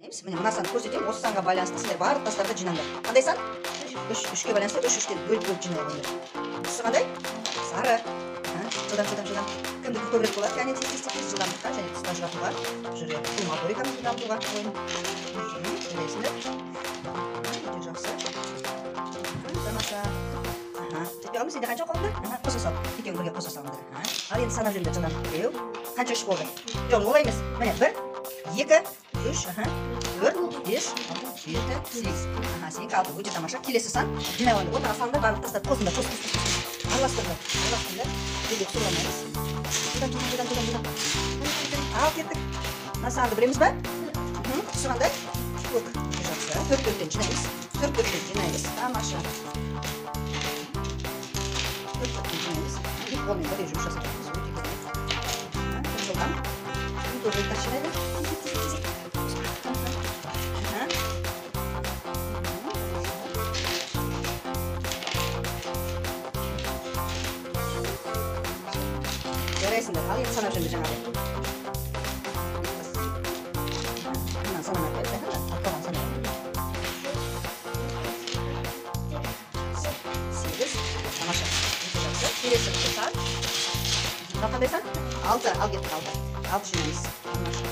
Neymiş? Mine mına sanı көрсетемін. Осы санға байланысты сіздер барлық тастарды жинаңдар. Қандай сан? 3-ке байланысты 3-3тен бөліп жинай. Түсі қандай? Сары. Жылдам. Кімді көбірек болады? Яғни тез жылдамдыққа және қысқа жүратуға жүреді. Бұл моторикамызды дамытуға ойын. Көресіңдер. Өте жақсы. Тамаша. Жетпей қалмыз, енді қанша қолыңдар? Қоса сал. Екеуің бірге қоса салыңдар. Ал енді санап жүріңдер жылдам. Біреу. Қанша үш болды? Жоқ, олай емес. Міне 1, 2, 3, 4, 5, 6, 7, 8. Сенікі 6. Өте тамаша. Келесі сан. Жинай ойынды. Отаға сандар барлық тастар. Қосыңдар. Араластырыңдар. Бөлек сұрамаймыз. Жылдам. Ал кеттік. Мына санды білеміз ба? Түсі қандай? Көк. Жақсы. 4-4-тен жинаймыз. 4-4-тен жинаймыз. Тамаша. 4-4-тен жинаймыз. Екі қолмен бірге жұмыс жасап жатырмыз. Өте керемет. Жылдам. Тоже так жинайды. Жарайсыңдар. Ал енді санап жүріңдер жаңағы. Мына санап берді. Аттаған санап. 8. Тамаша. Келесі бір сан. Қандай сан? 6. Ал кеттік 6. 6 жинаймыз. Тамаша.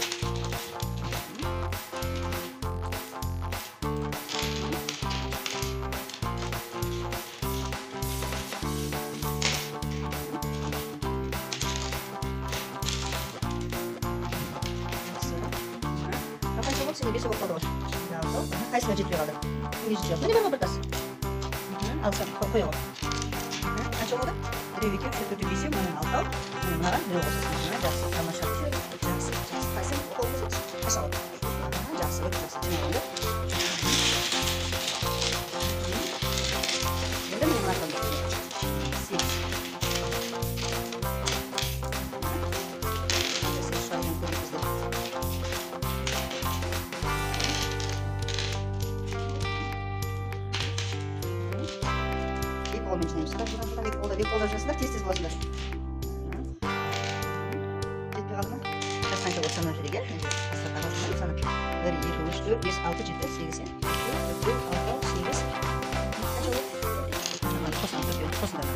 Сені бесі болып қалды ғой. Қайсына жетпей қалды? Неге жетпей қалды? Міне бар бір тас. Алсам, қой ғой. Қанша болды? 3, 2, 3, 4, 5, 6. Мынаған біреу қосасың. Жақсы, тамаша. Жақсы. Қайсың? Қолы қосасың. Қаша ғой. Жақсы, өте жақсы. Жинағанды. Енді міне мынардан да. 8. Қолмен жинаймыз. Жылдам. Екі қолдар жасындар, тез боласыңдар. Жетпей қалды ма? Қанша болды санап жүрек, ә? Астыртаға жинаймыз санап. 1, 2, 3, 4, 5, 6, 7, 8, 4, 6, 8. Қанша болды? Қосыңдар.